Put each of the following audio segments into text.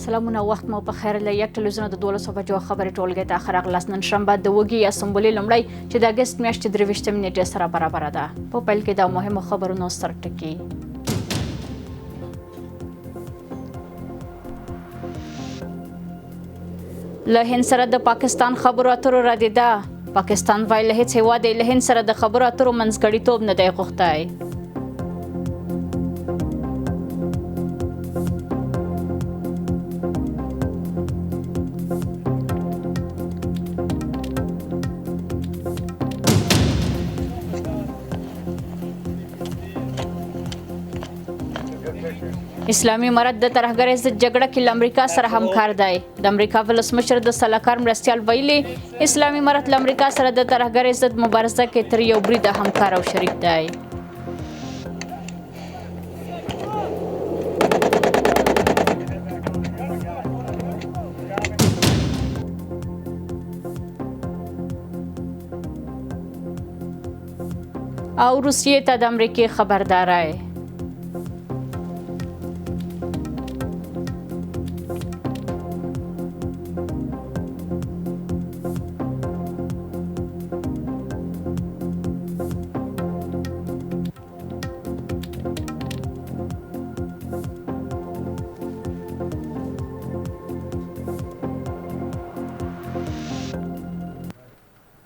سلامونه وخت مو په خیر له یک ټلویزیون د 12 بجو خبري ټولګه ته راغلاست نن شنبه د وګي اسمبلی لمړی چې د اگست میاشتې 23 نیټه سره برابر ده په پیل کې د مهمو خبرونو سرټکی له هند سره د پاکستان خبرو اترو ردیده پاکستان وایي له هیڅ هیواد له هند سره د خبرو اترو منځګړیتوب نه دی غوښتی اسلامي امارت د ترهګرۍ ضد جګړه کې له امریکا سره همکار دی د امریکا ولسمشر د سلاکار مرستیال ویلي اسلامي امارت له امریکا سره د ترهګرۍ ضد مبارزه کې تر یو بریده همکار او شریک دی او روسیې ته د امریکای خبرداري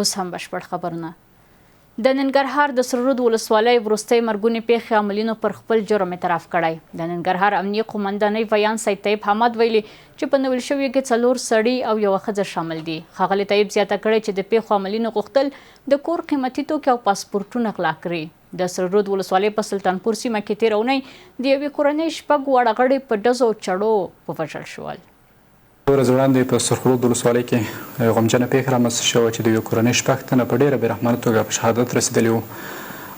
اوس هم بشپړ خبرونه د ننګرهار د سرود ولسوالۍ وروستۍ مرګونې پیښې عاملینو پر خپل جرم اعتراف کړی د ننګرهار امنیه قومندانۍ ویان سید طیب حماد ویلي چې په نویل شویو کې 4 سړي او یوه ښځه شامل دي ښاغلي طیب زیاته کړې چې د پیښو عاملینو غوښتل د کور قیمتي توکي او پاسپورټونه غلا کړي د سرود ولسوالۍ په سلطانپور سیمه کې تېره اونۍ د یوې کورنۍ 6 واړه غړي په ډزو او چړو ووژل شول ورځ وړاندې په سرخرود ولسوالۍ کې غمجنه پیښه رامنځته شوه چې د یوې کورنۍ 6 تنه په ډېره بېرحمانه توګه په شهادت رسېدلي وو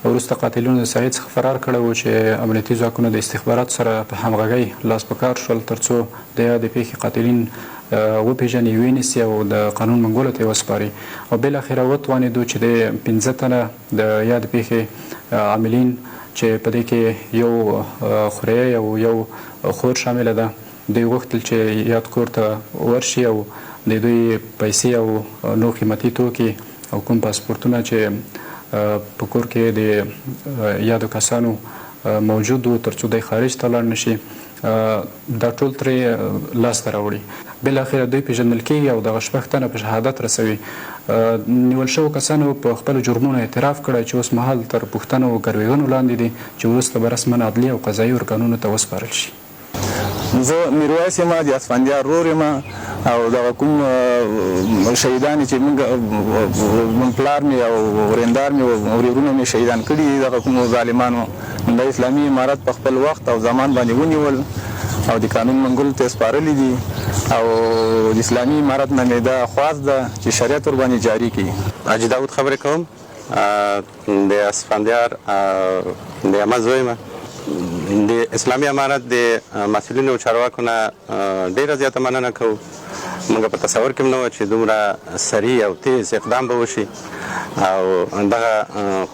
وروسته قاتلینو د ساحې څخه فرار کړی و چې امنیتي ځواکونه د استخباراتو سره په همغږۍ لاس په کار شول تر څو د یادې پیښې قاتلین وپېژني ونیسي او د قانون منګولو ته یې وسپاري او بالاخره وتوانېدو چې د 15 تنه د یادې پیښې عاملین چې په دې کې یو خوریی او یو خور شامله ده دوی غوښتل چې یاد کور ته ورشي او د دوی پیسې او نور قیمتي توکي او کوم پاسپورټونه چې په کور کې د یادو کسانو موجود وو تر څو دوی خارج ته لاړ نشي دا ټول ترې لاسته راوړي بالاخره دوی پیژندل کېږي او دغه 6 تنه په شهادت رسوي نیول شوو کسانو په خپلو جرمونو اعتراف کړی چې اوس مهال تر پوښتنو او ګروېږنو لاندې دي چې وروسته به رسما عدلي او قضایي ارګانونو ته وسپارل شي زه میرویس یم د اسفندیار رور یم او دغه کوم شهیدان چې موږ پلار مې او ورېندار مې او ورېرونه مې شهیدان کړي دي دغه کومو ظالمانو د اسلامي امارت په خپل وخت او زمان باندې ونیول او د قانون منګولو ته یې سپارلي دي او د اسلامي امارت نه مې دا خواست ده چې شریعت ورباندې جاري کړي. حاجي داود خبرې کوم د اسفندیار د عمه زوی یم د اسلامي امارت د مسؤلینو او چارواکو نه ډېره زیاته مننه کوو موږ په تصور کې نه وو چې دومره سریع او تیز اقدام به وشي او دغه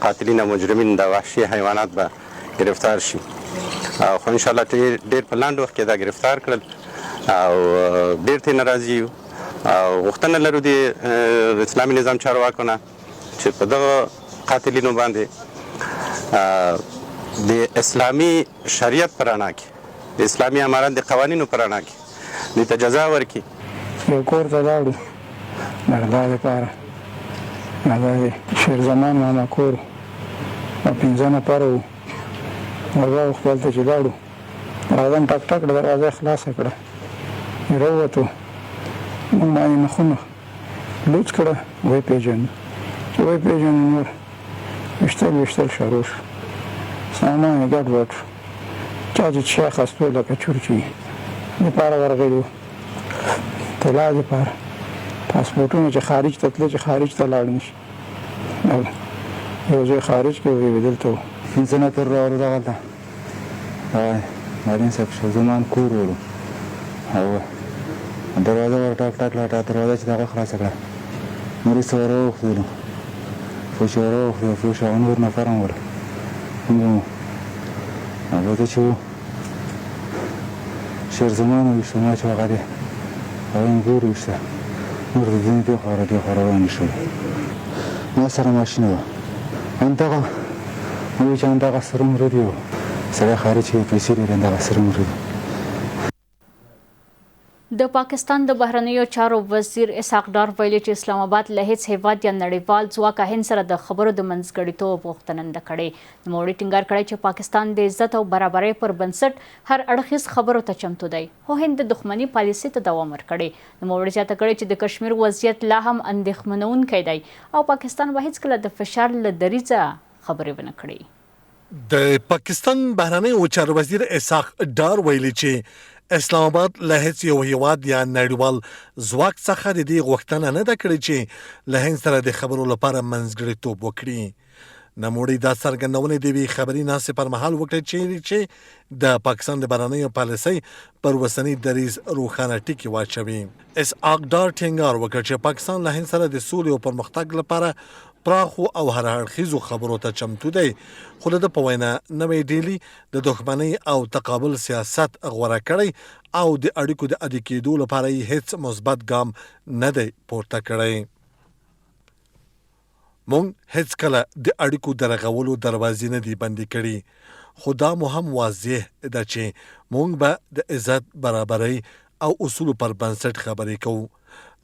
قاتلین او مجرمین د وحشي حیوانات به گرفتار شي او خو انشاءالله ډېر په لنډ وخت کې دا گرفتار کړل او ډېر ترې ناراضي یو او غوښتنه لرو د اسلامي نظام چارواکو نه چې په دغه قاتلینو باندې د اسلامي شریعت په رڼا کې د اسلامي امارت د قوانینو په رڼا کې دوی ته جزا ورکړي. یو کور ته لاړو د غلا دپاره هغه د شیر زمان ماما کور او 15 نفره وو هغه خپل ته چې لاړو هغه هم ټک ټک دروازه خلاصه کړه راووتو موږ باندې نښونه لوڅ کړه ویې پېژنو چې ویې پېژنو نور ویشتل شروع شو سامان یې ګډ وډ چا چې شی اخیستو لکه چورچي دپاره ورغلي طلا دپاره پاسپورټونه چې خارج ته تللی چې خارج ته لاړ نشي یو ځای خارج کې ویې دلته و 15 نفر راغلو دغلته معلم صاحب شه زمان کور ولو او دروازه ور ټک ټک لاټه دروازه چې دغه خلاصه کړه مرسته ور وغوښتلو فوش ور وغوښتلو فوش او نور نفر هم ور هغه ته چې شیرزمان وویشته ما چې هغه دی هغه مې ګور وویشته نور د ځینې دې خوا روانې شولې ما سره ماشین وه همدغه وایي چې همدغه سره مرد یو سړی خارج کې پیسې لري همدغه سره مرد د پاکستان د بهرنیو چارو وزیر اسحاق ډار ویلي چې اسلام آباد له هیڅ هیواد یا نړیوال ځواک هند سره د خبرو د منځګړیتوب غوښتنه نه ده کړې. نوموړي ټینګار کړی چې پاکستان د عزت او برابرۍ پر بنسټ هر اړخیز خبرو ته چمتو دی خو هند د دښمني پالیسۍ ته دوام ورکړی. نوموړي زیاته کړې چې د کشمیر وضعیت لا هم اندېښمنونکی دی او پاکستان به هیڅکله د فشار له دریځه خبرې ونه کړي. د پاکستان بهرنیو چارو وزیر اسحاق ډار ویلي چې اسلام آباد له هیڅ یو هیواد یا نړیوال ځواک څخه د دې غوښتنه نه ده کړې چې له هند سره د خبرو لپاره منځګړیتوب وکړي. نوموړي دا څرګندونې د یوې خبري ناستې پر مهال وکړې چې د پاکستان د بهرنیو پالیسۍ پر اوسني دریځ روښانه ټکي واچوي. اسحاق ډار ټینګار وکړ چې پاکستان له هند سره د سولې او پرمختګ لپاره پراخو او هر اړخیزو خبرو ته چمتو دی خو د په وینا نوې ډیلي د دښمنۍ او تقابل سیاست غوره کړی او د اړیکو د عادي کېدو لپاره یې هیڅ مثبت ګام نه دی پورته کړی. مونږ هیڅکله د اړیکو د رغولو دروازې نه دي بندې کړي خو دا مو هم واضح ده چې مونږ به د عزت برابرۍ او اصولو پر بنسټ خبرې کوو.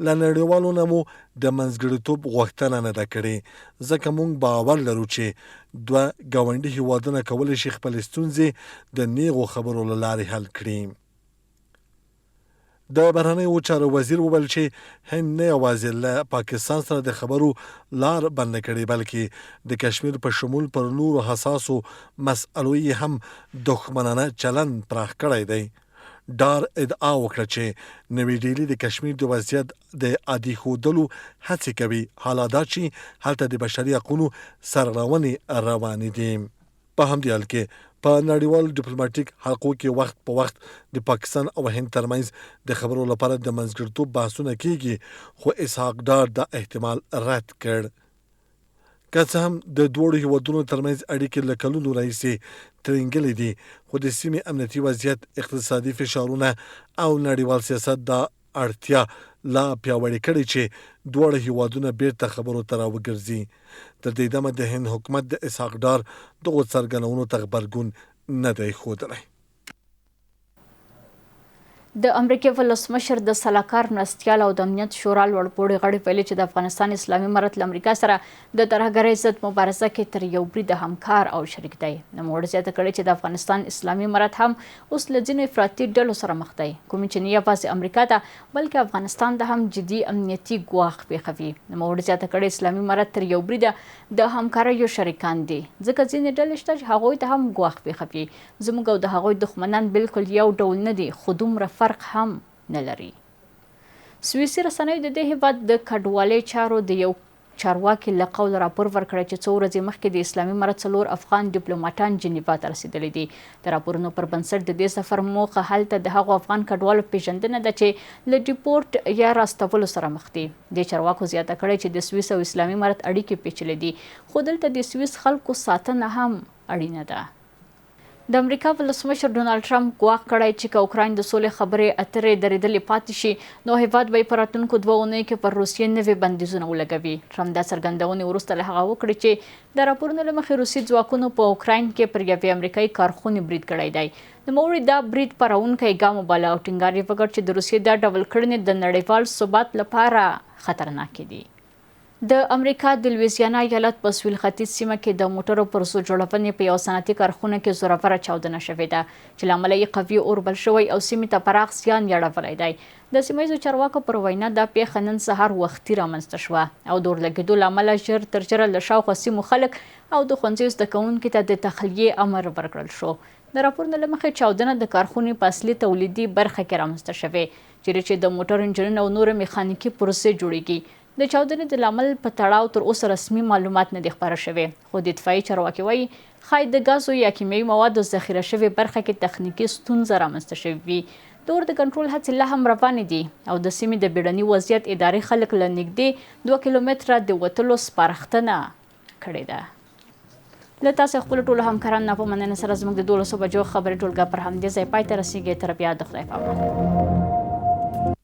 له نړیوالو نه مو د منځګړیتوب غوښتنه نه ده کړې ځکه مونږ باور لرو چې دوه ګاونډي هیوادونه کولی شي خپلې ستونزې د نیغو خبرو له لارې حل کړي. د بهرنیو چارو وزیر وویل چې هند نه یوازې له پاکستان سره د خبرو لار بنده کړې بلکې د کشمیر په شمول پر نورو حساسو مسئلو یې هم دښمنانه چلند پراخ کړی دی. ډار ادعا وکړه چې نوې ډیلي د کشمیر د وضعیت د عادي ښودلو هڅې کوي حالا دا چې هلته د بشري حقونو سرغړونې روانې دي. په همدې حال کې په نړیوالو ډیپلوماټیک حلقو کې وخت په وخت د پاکستان او هند ترمنځ د خبرو لپاره د منځګړیتوب بحثونه کیږي خو اسحاق ډار دا احتمال رد کړ. که څه هم د دوړو هیوادونو ترمنځ اړیکې له کلونو راهیسې ترینګلې دي خو د سیمې امنیتي وضعیت اقتصادي فشارونه او نړیوال سیاست دا اړتیا لا پیاوړې کړې چې دواړه هیوادونه بیرته خبرو ته راوګرځي. تر دې دمه د هند حکومت د اسحاق ډار دغو څرګندونو ته غبرګون نه دی ښودلی. د امریکا ولسمشر د سلاکار مرستیال او د امنیت شورا لوړپوړي غړي ویلي چې د افغانستان اسلامي امارت له امریکا سره د ترهګرۍ ضد مبارزه کې تر یو بریده همکار او شریک دی. نوموړي زیاته کړې چې د افغانستان اسلامي امارت هم اوس له ځینو افراطي ډلو سره مخ دی کومې چې نه یوازې امریکا ته بلکې افغانستان ته هم جدي امنیتي ګواښ پېښوي. نوموړي زیاته کړې اسلامي امارت تر یو بریده د همکاریو شریکان دي ځکه ځینې ډلې شته چې هغوی ته هم ګواښ پېښوي. زموږ او د هغوی دښمنان بالکل یو ډول نه دي خو دومره فرق هم نه لري. سویسي رسنیو د دې هیواد د کډوالۍ چارو د یو چارواکي له قوله راپور ورکړی چې څو ورځې مخکې د اسلامي امارت 4 افغان ډیپلوماټان جنیوا ته رسیدلي دي. د راپورونو پر بنسټ د دې سفر موخه هلته د هغو افغان کډوالو پیژندنه ده چې له ډیپورټ یا راستولو سره مخ دي. د چارواکو زیاته کړی چې د سویس او اسلامي امارت اړیکې پیچلې دي خو دلته د سویس خلکو ساتنه هم اړینه ده. د امریکا ولسمشر ډونالډ ټرمپ ګواښ کړی چې که اوکراین د سولې خبرې اترې درېدلې پاتې شي نو هیواد به یې په راتلونکو 2 اونیو کې پر روسیې نوي بندیزونه ولګوي. ټرمپ دا څرګندونې وروسته له هغه وکړې چې د راپورونو له مخې روسي ځواکونو په اوکراین کې پر یوې امریکایي کارخونې برید کړی دی. نوموړي دا برید پاروونکی ګام وباله او ټینګار یې وکړ چې د روسیې دا ډول کړنې د نړیوال ثبات لپاره خطرناکې دي. د امریکا د لویزیانا ایالت په سویل ختیځ سیمه کې د موټرو پرزو جوړونې په یو صنعتي کارخونه کې زوروره چاودنه شوې ده چې له امله یې قوي اور بل شوی او سیمې ته پراخ زیان یې اړولی دی. د سیمه ییزو چارواکو پر وینا دا پیښه نن سهار وختي رامنځته شوه او د اور لګېدو له امله ژر تر ژره له شاوخوا سیمو خلک او د ښوونځیو زده کوونکو ته د تخلیې امر ورکړل شو. د راپورونو له مخې چاودنه د کارخونې په اصلي تولیدي برخه کې رامنځته شوې چیرې چې د موټر انجنونو او نورو میخانیکي پروسې جوړیږي. د چاودنې د لامل په تړاو تر اوسه رسمي معلومات نه دي خپاره شوي خو د دفاعي چارواکي وایي ښایي د ګازو یا کیمیاوي موادو ذخیره شوې برخه کې تخنیکي ستونزه رامنځته شوې وي. د اور د کنټرول هڅې لا هم روانې دي او د سیمې د بیړني وضعیت ادارې خلک له نږدې 2 کیلومتره د وتلو سپارښتنه کړې ده. له تاسو خپل ټولو همکارانو نه په مننه سره زموږ د 12 بجو خبري ټولګه پر همدې ځای پای ته رسیږي. تر بیا د خدای په امان.